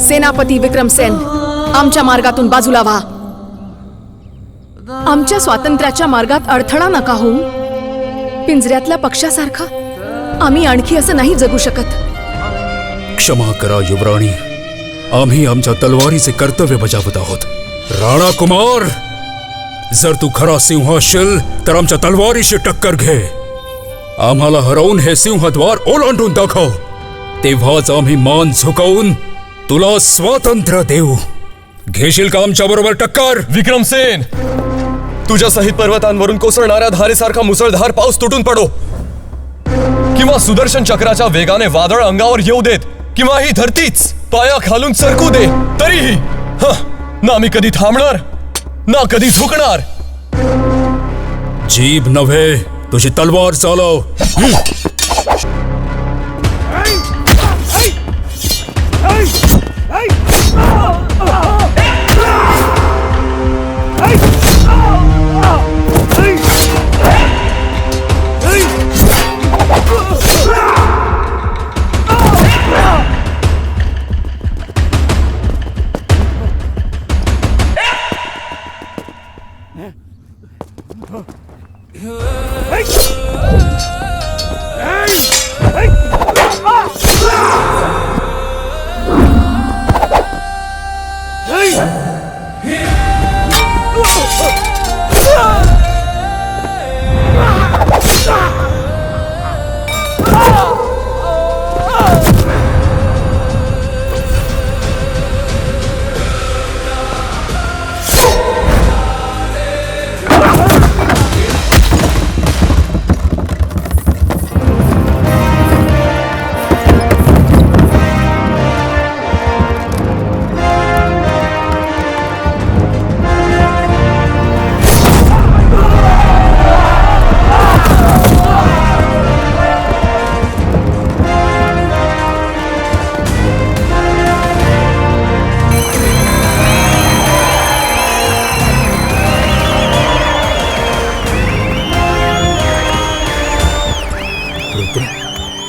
सेनापती विक्रमसेन, आमच्या मार्गातून बाजूला व्हा. आमच्या स्वातंत्र्याच्या मार्गात अडथळा नका होऊ. पिंजऱ्यातल्या पक्षासारखा आम्ही आणखी असं नाही जगू शकत. क्षमा करा युवराणी, आम्ही आमच्या तलवारीचे कर्तव्य बजावत आहोत. राणा कुमार, जर तू खरा सिंह असशील तर आमच्या तलवारीशी टक्कर घे. आम्हाला हरवून हे सिंहद्वार ओलांडून दाखव, तेव्हाच आम्ही मान झुकवून तुला स्वातंत्र्य देऊ. घेशील का आमच्या बरोबर टक्कर? विक्रमसेन, तुझ्या सहित पर्वतांवरून कोसळणाऱ्या धारेसारखा मुसळधार पाऊस तुटून पडो, किंवा सुदर्शन चक्राच्या वेगाने वादळ अंगावर येऊ देत, किंवा ही धरतीच पाया खालून सरकू दे, तरीही ना मी कधी थांबणार ना कधी झुकणार. जीभ नव्हे, तुझी तलवार चालव.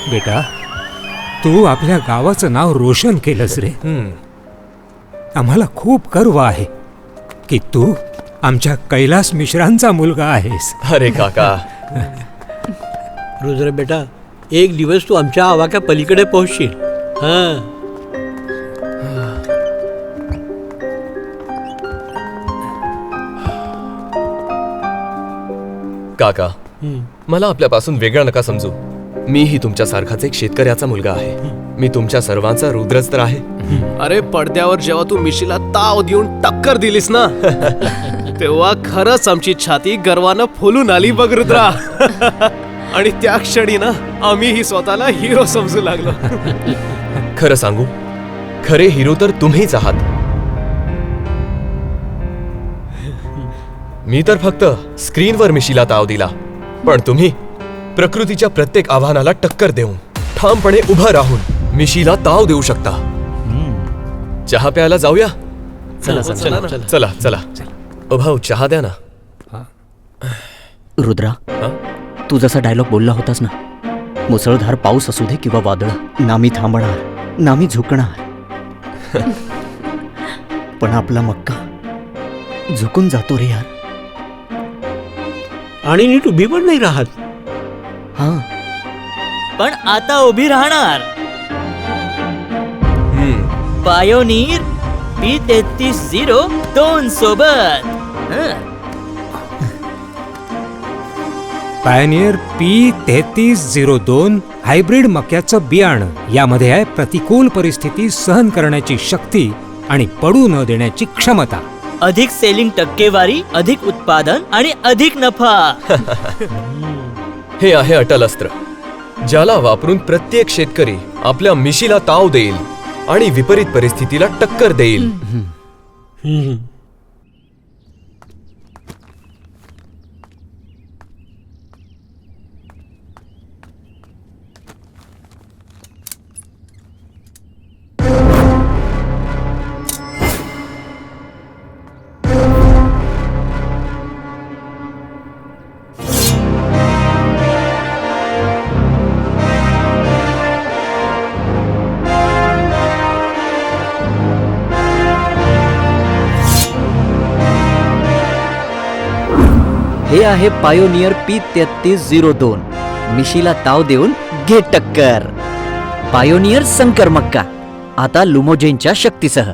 बेटा, तू आपल्या गावाचं नाव रोशन केलंस रे. आम्हाला खूप गर्व आहे की तू आमच्या कैलास मिश्रांचा मुलगा आहेस. अरे काका. रुद्र बेटा, एक दिवस तू आमच्या आवाक्या पलीकडे पोहोचशील. काका, मला आपल्यापासून वेगळा नका समजू. मीही तुमच्यासारखाच एक शेतकऱ्याचा मुलगा आहे. मी तुमच्या सर्वांचा रुद्रच तर आहे. अरे, पडद्यावर जेव्हा तू मिशीला ताव देऊन टक्कर दिलीस ना, तेव्हा खरंच आमची छाती गर्वानं फुलून आली बघ रुद्रा. आणि त्या क्षणी ना आम्हीही स्वतःला हिरो समजू लागलो. खरं सांगू, खरे हिरो तर तुम्हीच आहात. मी तर फक्त स्क्रीनवर मिशीला ताव दिला, पण तुम्ही प्रकृतीच्या प्रत्येक आव्हानाला टक्कर देऊन ठामपणे उभं राहून मिशीला ताव देऊ शकता. चहा प्यायला जाऊया? चला चला. भाऊ, चहा द्या ना. रुद्रा, तू जसा डायलॉग बोलला होतास ना, मुसळधार पाऊस असू दे किंवा वादळ, ना मी थांबणार ना मी झुकणार. पण आपला मक्का झुकून जातो रे यार. आणि नीट उभी पण नाही राहत. हा, पण आता उभी राहणार. पायोनीर P3302 सोबत. पायनियर P3302 हायब्रिड मक्याचं बियाणं. यामध्ये आहे प्रतिकूल परिस्थिती सहन करण्याची शक्ती आणि पडू न देण्याची क्षमता. अधिक सेलिंग टक्केवारी, अधिक उत्पादन आणि अधिक नफा. हे आहे अटल अस्त्र, ज्याला वापरून प्रत्येक शेतकरी आपल्या मिशीला ताव देईल आणि विपरीत परिस्थितीला टक्कर देईल. हे आहे पायोनियर P3302. मिशीला ताव देऊन घे टक्कर. पायोनियर संकर मक्का आता लुमोजेनच्या शक्तीसह.